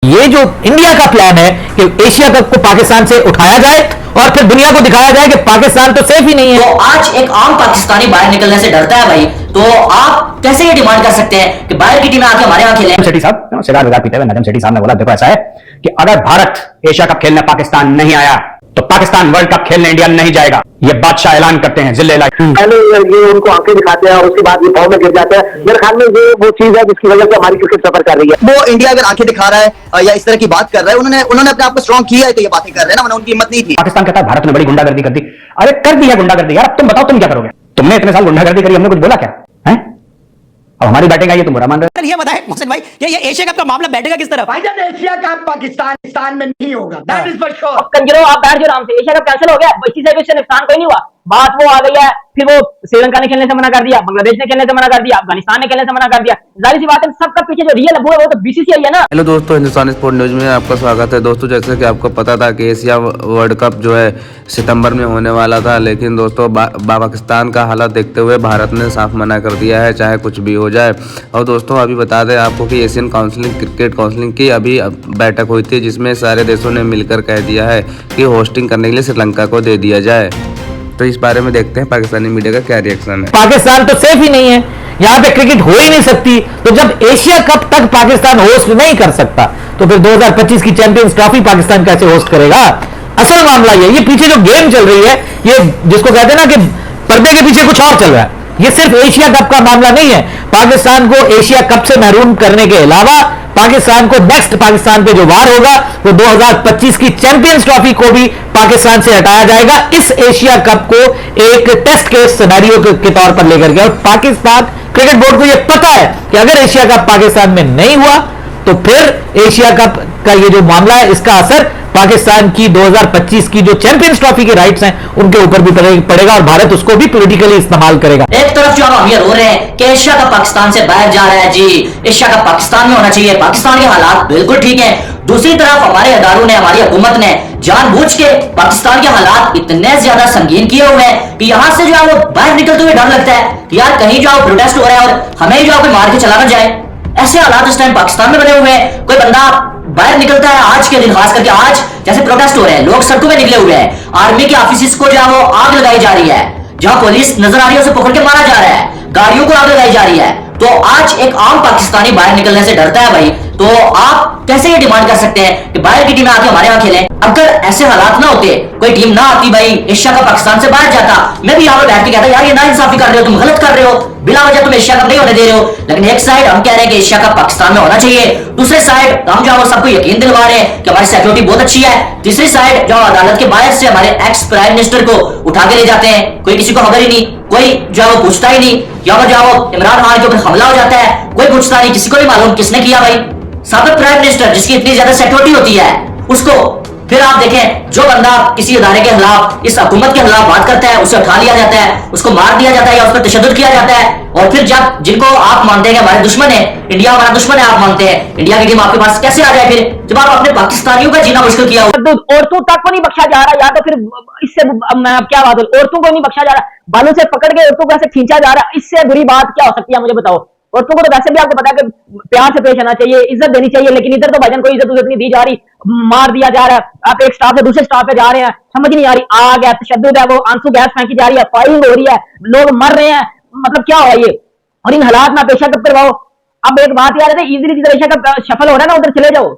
ये जो इंडिया का प्लान है कि एशिया कप को पाकिस्तान से उठाया जाए और फिर दुनिया को दिखाया जाए कि पाकिस्तान तो सेफ ही नहीं है। तो आज एक आम पाकिस्तानी बाहर निकलने से डरता है भाई, तो आप कैसे ये डिमांड कर सकते हैं कि बाहर की टीमें आके हमारे यहाँ खेलें? शेट्टी साहब सिगार विगार पीते हुए नजम शेट्टी साहब ने बोला, देखो ऐसा है कि अगर भारत एशिया कप खेलने पाकिस्तान नहीं आया तो पाकिस्तान वर्ल्ड कप खेलने इंडिया नहीं जाएगा। ये बादशाह ऐलान करते हैं जिले पहले ये उनको आंखें दिखाते हैं और उसके बाद ये फॉर्म में गिर जाते हैं। मेरे ख्याल में ये वो चीज है जिसकी वजह से हमारी क्रिकेट सफर कर रही है। वो इंडिया अगर आंखें दिखा रहा है या इस तरह की बात कर रहा है, उन्होंने अपने आप को स्ट्रॉन्ग किया है तो ये बातें कर रहे हैं ना, वरना उनकी हिम्मत नहीं थी। पाकिस्तान कहता है भारत ने बड़ी गुंडागर्दी कर दी। अरे कर दी है गुंडागर्दी यार, अब तुम बताओ तुम क्या करोगे? तुमने इतने साल गुंडागर्दी करी, हमने कुछ बोला क्या है? अब हमारी बैटिंग आई है, तुम बुरा मान रहे हो। ये बताएं मोहसिन भाई, ये एशिया कप का मामला बैठेगा किस तरफ? भाईजान एशिया कप पाकिस्तान में नहीं होगा, दैट इज फॉर श्योर। कंजरो आप बैठ जाओ आराम से, एशिया कप कैंसिल हो गया, इसी से उससे नुकसान कोई नहीं हुआ। बात वो आ गई है, फिर वो श्रीलंका ने खेलने से मना कर दिया, बांग्लादेश ने खेलने से मना कर दिया, अफगानिस्तान ने खेलने से मना कर दिया। जाहिर सी बात है सबका पीछे जो रियल है वो तो बीसीसीआई है ना। हेलो दोस्तों, हिंदुस्तान स्पोर्ट न्यूज में आपका स्वागत है। दोस्तों जैसे कि आपको पता था कि एशिया वर्ल्ड कप जो है सितंबर में होने वाला था, लेकिन दोस्तों पाकिस्तान का हालत देखते हुए भारत ने साफ मना कर दिया है, चाहे कुछ भी हो जाए। और दोस्तों अभी बता दें आपको कि एशियन काउंसिलिंग क्रिकेट काउंसिलिंग की अभी बैठक हुई थी, जिसमें सारे देशों ने मिलकर कह दिया है कि होस्टिंग करने के लिए श्रीलंका को दे दिया जाए। तो इस बारे में देखते हैं पाकिस्तानी मीडिया का क्या रिएक्शन है। पाकिस्तान तो सेफ ही नहीं है, यहां पे क्रिकेट हो ही नहीं सकती। तो जब एशिया कप तक पाकिस्तान होस्ट नहीं कर सकता तो फिर 2025 की चैंपियंस ट्रॉफी पाकिस्तान कैसे होस्ट करेगा? असल मामला ये पीछे जो गेम चल रही है, ये जिसको कहते हैं ना कि पर्दे के पीछे कुछ और चल रहा है। ये सिर्फ एशिया कप का मामला नहीं है। पाकिस्तान को एशिया कप से महरूम करने के अलावा पाकिस्तान को नेक्स्ट पाकिस्तान पे जो वार होगा वो 2025 की चैंपियंस ट्रॉफी को भी पाकिस्तान से हटाया जाएगा। इस एशिया कप को एक टेस्ट केस सिनेरियो के तौर पर लेकर के, और पाकिस्तान क्रिकेट बोर्ड को यह पता है कि अगर एशिया कप पाकिस्तान में नहीं हुआ तो फिर एशिया कप का ये जो मामला है इसका असर पाकिस्तान की 2025 की जो चैंपियंस ट्रॉफी के राइट्स हैं उनके ऊपर भी पड़ेगा और भारत उसको भी पॉलिटिकली इस्तेमाल करेगा। एक तरफ जो हम ये रो रहे हैं कि एशिया कप पाकिस्तान से बाहर जा रहा है, जी एशिया कप पाकिस्तान में होना चाहिए, पाकिस्तान के हालात बिल्कुल ठीक है। दूसरी तरफ हमारे अदारों ने, हमारी हुकूमत ने जानबूझ के पाकिस्तान के हालात इतने ज्यादा संगीन किए हुए हैं कि यहाँ से जो है वो बाहर निकलते हुए डर लगता है कि यार कहीं जो प्रोटेस्ट हो रहा है और हमें जो कोई मार के चला ना जाए। ऐसे हालात इस टाइम पाकिस्तान में बने हुए हैं। कोई बंदा बाहर निकलता है आज के दिन, खास करके आज जैसे प्रोटेस्ट हो रहे हैं, लोग सड़कों में निकले हुए हैं, आर्मी के ऑफिस को जो वो आग लगाई जा रही है, जहां पुलिस नजर आ रही है उसे पकड़ के मारा जा रहा है, गाड़ियों को आग लगाई जा रही है। तो आज एक आम पाकिस्तानी बाहर निकलने से डरता है भाई, तो आप कैसे ये डिमांड कर सकते हैं कि बाहर की टीमें आके हमारे यहाँ खेलें? अगर ऐसे हालात ना होते, कोई टीम ना आती भाई, एशिया कप पाकिस्तान से बाहर जाता, मैं भी यहाँ पर बैठ के कहता यार ये ना इंसाफी कर रहे हो, तुम गलत कर रहे हो, बिना वजह तुम एशिया कप नहीं होने दे रहे हो। लेकिन एक साइड हम कह रहे हैं कि एशिया कप पाकिस्तान में होना चाहिए, दूसरे साइड हम जो सबको यकीन दिलवा रहे हैं कि हमारी सिक्योरिटी बहुत अच्छी है, तीसरी साइड जो अदालत के बाहर से हमारे एक्स प्राइम मिनिस्टर को उठा के ले जाते हैं, कोई किसी को खबर ही नहीं, कोई जो है वो पूछता ही नहीं, या जो है वो इमरान खान के ऊपर हमला हो जाता है, कोई पूछता नहीं, किसी को नहीं मालूम किसने किया भाई। साबिक प्राइम मिनिस्टर जिसकी इतनी ज्यादा सिक्योरिटी होती है उसको फिर आप देखें, जो बंदा किसी इदारे के खिलाफ, इस हुकूमत के खिलाफ बात करता है उसे उठा लिया जाता है, उसको मार दिया जाता है या उस पर तशद्दुद किया जाता है। और फिर जब जिनको आप मानते हैं हमारे दुश्मन है, इंडिया हमारा दुश्मन है, आप मानते हैं, इंडिया की टीम आपके पास कैसे आ जाए फिर जब आप अपने पाकिस्तानियों का जीना मुश्किल किया हो? औरतों तक को नहीं बख्शा जा रहा, या तो फिर इससे मैं अब क्या बात बोलूं, औरतों को नहीं बख्शा जा रहा, बालों से पकड़ के औरतों को ऐसे खींचा जा रहा, इससे बुरी बात क्या हो सकती है मुझे बताओ? औरतों को तो वैसे भी आपको पता है कि प्यार से पेश आना चाहिए, इज्जत देनी चाहिए, लेकिन इधर तो भाईजान कोई इज्जत नहीं दी जा रही, मार दिया जा रहा है। आप एक स्टाफ से दूसरे स्टाफ पे जा रहे हैं, समझ नहीं आ रही, आग है, तशद्दुद है, वो आंसू गैस फेंकी जा रही है, फायरिंग हो रही है, लोग मर रहे हैं, मतलब क्या हो ये? और इन हालात में आप एशिया कप करवाओ। अब एक बात याद है, इजीली जिधर एशिया कप सफल हो रहा है ना उधर चले जाओ,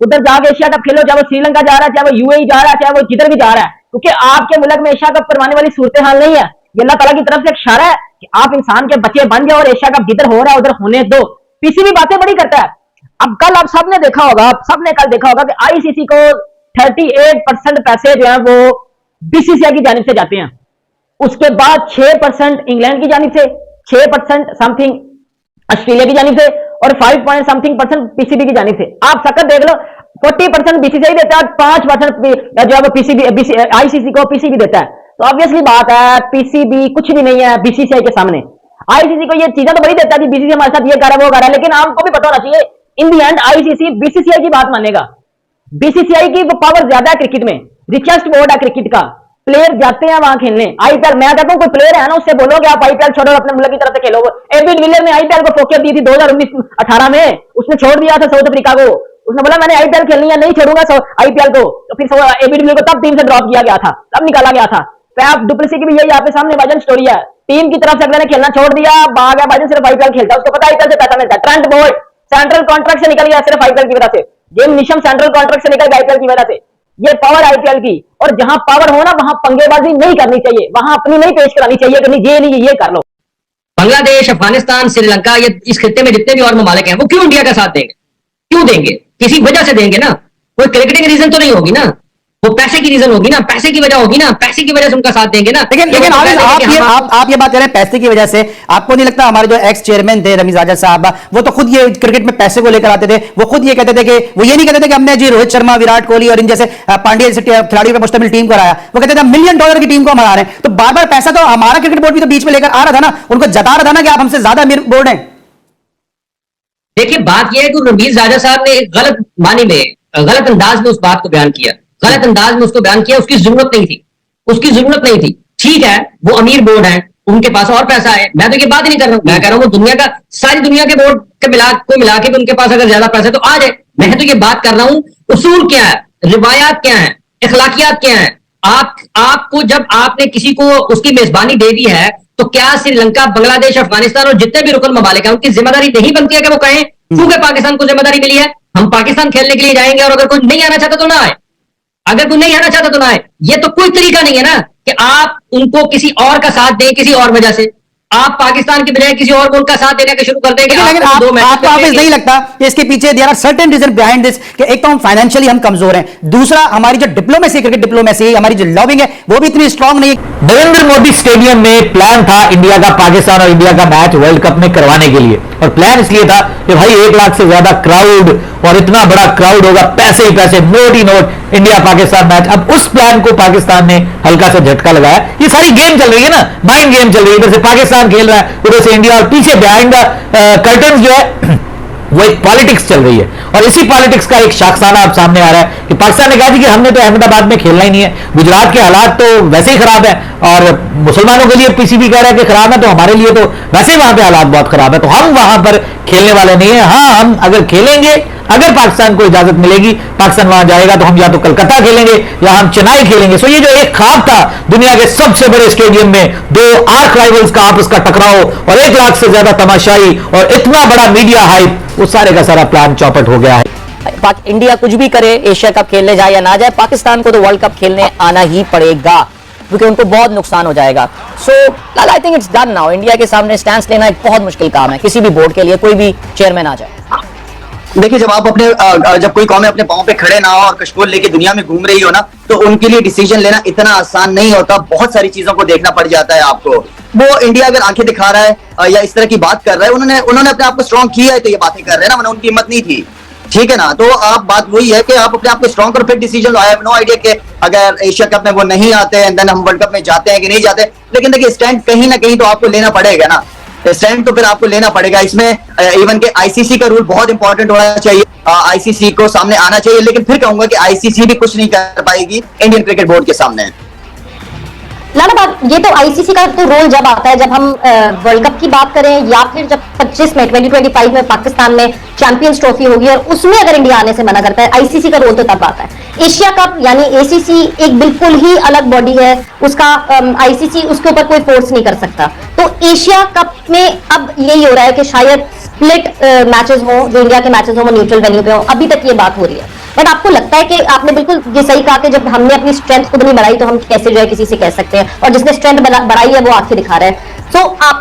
उधर जाके एशिया कप खेलो, चाहे वो श्रीलंका जा रहा है, चाहे वो यूएई जा रहा है, चाहे वो जिधर भी जा रहा है, क्योंकि आपके मुल्क में एशिया कप करवाने वाली सूरत हाल नहीं है। ये अल्लाह ताला की तरफ से एक इशारा है कि आप इंसान के बच्चे बन जाओ और एशिया कप जिधर हो रहा है उधर होने दो। पीसीबी बातें बड़ी करता है। अब कल आप सबने देखा होगा, सबने कल देखा होगा कि आईसीसी को 38% पैसे जो है वो बीसीसीआई की जानिब से जाते हैं, उसके बाद 6% इंग्लैंड की जानिब से, 6% समथिंग ऑस्ट्रेलिया की जानिब से और 5 पॉइंट समथिंग % पीसीबी की जानिब से। आप सकत देख लो, 40% बीसीसीआई देता है, 5% जो है पीसीबी आईसीसी को पीसीबी देता है। तो ऑब्वियसली बात है पीसीबी कुछ भी नहीं है बीसीसीआई के सामने। आईसीसी को ये चीजें तो बड़ी देता है कि बीसीसीआई हमारे साथ ये कर रहा है वो कर रहा है, लेकिन आपको भी पता होना चाहिए इन दी एंड आईसीसी बीसीसीआई की बात मानेगा। बीसीसीआई की वो पावर ज्यादा है क्रिकेट में, रिचेस्ट बोर्ड है क्रिकेट का, प्लेयर जाते हैं वहां खेलने। आईपीएल मैं कहता हूँ कोई प्लेयर है ना उससे बोलो कि आप आईपीएल छोड़ो अपने मुल्क की तरफ से खेलो। एबिड विलियर ने आईपीएल को फोकस दी थी 2019-18 में, उसने छोड़ दिया था साउथ अफ्रीका को, उसने बोला मैंने आईपीएल खेलनी है, नहीं छोड़ूंगा आईपीएल को। तो फिर एबी डिविलियर्स को तब टीम से ड्रॉप किया गया था, तब निकाला गया था। फैफ डुप्लेसी की भी यही यहाँ पे सामने वजन स्टोरी है। टीम की तरफ से अगले ने खेलना छोड़ दिया, भाग गया वजन, सिर्फ आईपीएल खेलता है, उसको पता आईपीएल से पैसा मिलता है। ट्रेंट बोल्ट सेंट्रल कॉन्ट्रैक्ट से निकल गया सिर्फ आईपीएल की वजह से। गेम निशम सेंट्रल कॉन्ट्रैक्ट से निकल गया आईपीएल की वजह से। ये पावर आईपीएल की, और जहां पावर हो ना वहां पंगेबाजी नहीं करनी चाहिए, वहां अपनी नहीं पेश करानी चाहिए कि नहीं ये कर लो। बांग्लादेश, अफगानिस्तान, श्रीलंका, ये इस खित्ते में जितने भी और ममालिक हैं वो क्यों इंडिया का साथ देंगे? क्यों देंगे? किसी वजह से देंगे ना, कोई क्रिकेटिंग रीजन तो नहीं होगी ना, वो पैसे की रीजन होगी ना, पैसे की वजह होगी ना, पैसे की वजह से उनका साथ देंगे ना। लेकिन आप ये बात कह रहे हैं पैसे की वजह से, आपको नहीं लगता हमारे जो एक्स चेयरमैन थे रमीज राजा साहब, वो तो खुद ये क्रिकेट में पैसे को लेकर आते थे, वो खुद ये कहते थे कि वो ये नहीं कहते थे कि हमने जी रोहित शर्मा, विराट कोहली और इन जैसे पांड्या जैसे खिलाड़ियों पर मुश्तमिल टीम को हराया, वो कहते थे $1 मिलियन की टीम को हम हरा रहे हैं। तो बार बार पैसा तो हमारा क्रिकेट बोर्ड भी तो बीच में लेकर आ रहा था ना, उनको जता रहा था ना कि आप हमसे ज्यादा अमीर बोर्ड है। देखिए बात यह है कि रमीज राजा साहब ने एक गलत मानी में, गलत अंदाज में उस बात को बयान किया, गलत अंदाज में उसको बयान किया। उसकी जरूरत नहीं थी, उसकी जरूरत नहीं थी। ठीक है वो अमीर बोर्ड है, उनके पास और पैसा है, मैं तो ये बात ही नहीं कर रहा हूं, मैं कह रहा हूं वो दुनिया का, सारी दुनिया के बोर्ड के मिला के उनके पास अगर ज्यादा पैसा है तो आ जाए। मैं तो ये बात कर रहा हूं उसूल क्या है, रिवायात क्या है, इखलाकियात क्या है। आपको जब आपने किसी को उसकी मेजबानी दे दी है तो क्या श्रीलंका, बांग्लादेश, अफगानिस्तान और जितने भी रुकन ममालिक हैं उनकी जिम्मेदारी नहीं बनती है कि वो कहें क्योंकि पाकिस्तान को जिम्मेदारी मिली है, हम पाकिस्तान खेलने के लिए जाएंगे और अगर कोई नहीं आना चाहता तो ना आए, अगर कोई नहीं आना चाहता तो ना आए। ये तो कोई तरीका नहीं है ना कि आप उनको किसी और का साथ दें, किसी और वजह से आप पाकिस्तान की बजाय किसी और को उनका साथ देने का शुरू कर देंगे। लेकिन आपको ऑब्वियस नहीं लगता कि इसके पीछे there are certain reason behind this, कि एक तो हम फाइनेंशियली हम कमजोर हैं, दूसरा हमारी जो डिप्लोमेसी, क्रिकेट डिप्लोमेसी, हमारी जो लॉबिंग है वो भी इतनी स्ट्रांग नहीं है। नरेंद्र मोदी स्टेडियम में प्लान था इंडिया का पाकिस्तान और इंडिया का मैच वर्ल्ड कप में करवाने के लिए, और प्लान इसलिए था कि भाई 1 लाख से ज्यादा क्राउड और इतना बड़ा क्राउड होगा, पैसे ही पैसे, नोट ही नोट, इंडिया पाकिस्तान मैच। अब उस प्लान को पाकिस्तान ने हल्का सा झटका लगाया। ये सारी गेम चल रही है ना, माइंड गेम चल रही है, इधर से पाकिस्तान खेल रहा है, उधर से इंडिया, और पीछे बिहाइंड द कर्टन जो है वो एक पॉलिटिक्स चल रही है। और इसी पॉलिटिक्स का एक शाखसाना अब सामने आ रहा है कि पाकिस्तान ने कहा कि हमने तो अहमदाबाद में खेलना ही नहीं है, गुजरात के हालात तो वैसे ही खराब है और मुसलमानों के लिए पीसीबी कह रहा है कि खराब है, तो हमारे लिए तो वैसे ही वहां पे हालात बहुत खराब है, तो हम वहां पर खेलने वाले नहीं है। हाँ, हम अगर खेलेंगे, अगर पाकिस्तान को इजाजत मिलेगी, पाकिस्तान वहां जाएगा तो हम या तो कलकत्ता खेलेंगे या हम चेन्नई खेलेंगे। सो ये जो एक ख्वाब था दुनिया के सबसे बड़े स्टेडियम में 2 आर्क राइवल्स का आपस का टकराव और 1 लाख से ज्यादा तमाशाई और इतना बड़ा मीडिया हाइप, वो सारे का सारा प्लान चौपट हो गया है। इंडिया कुछ भी करे, एशिया कप खेलने जाए या ना जाए, पाकिस्तान को तो वर्ल्ड कप खेलने आना ही पड़ेगा क्योंकि उनको बहुत नुकसान हो जाएगा। So I think it's done now. India के सामने स्टैंड लेना एक बहुत मुश्किल काम है किसी भी बोर्ड के लिए, कोई भी चेयरमैन आ जाए। देखिए जब आप जब कोई कौमें अपने पांव पे खड़े ना हो और कशकोल लेके दुनिया में घूम रही हो ना, तो उनके लिए डिसीजन लेना इतना आसान नहीं होता, बहुत सारी चीजों को देखना पड़ जाता है आपको। वो इंडिया अगर आंखें दिखा रहा है या इस तरह की बात कर रहा है, उन्होंने अपने आप को स्ट्रॉन्ग किया है तो ये बातें कर रहे हैं ना, वरना उनकी हिम्मत नहीं थी। ठीक है ना, तो आप बात वही है कि आप अपने आप को स्ट्रॉन्ग करो, फिर डिसीजन लो। आई हैव नो आइडिया कि अगर एशिया कप में वो नहीं आते हैं देन हम वर्ल्ड कप में जाते हैं कि नहीं जाते, लेकिन देखिए स्टैंड कहीं ना कहीं तो आपको लेना पड़ेगा ना, स्टैंड तो फिर आपको लेना पड़ेगा। इसमें इवन के आईसीसी का रूल बहुत इंपॉर्टेंट होना चाहिए, आईसीसी को सामने आना चाहिए, लेकिन फिर कहूंगा कि आईसीसी भी कुछ नहीं कर पाएगी इंडियन क्रिकेट बोर्ड के सामने। लाला बात ये तो आईसीसी का तो रोल जब आता है जब हम वर्ल्ड कप की बात करें या फिर जब 25 में 2025 में पाकिस्तान में चैंपियंस ट्रॉफी होगी और उसमें अगर इंडिया आने से मना करता है, आईसीसी का रोल तो तब आता है। एशिया कप यानी एसीसी एक बिल्कुल ही अलग बॉडी है, उसका आईसीसी उसके ऊपर कोई फोर्स नहीं कर सकता। तो एशिया कप में अब यही हो रहा है कि शायद स्प्लिट मैचेस हो, जो इंडिया के मैचेस हो वो न्यूट्रल वेन्यू पे हो, अभी तक ये बात हो रही है। बट आपको लगता है कि आपने बिल्कुल ये सही कहा कि जब हमने अपनी स्ट्रेंथ खुद नहीं बढ़ाई तो हम कैसे जो है किसी से कह सकते हैं, और जिसने स्ट्रेंथ बढ़ाई है वो आंखें दिखा रहा है। सो आप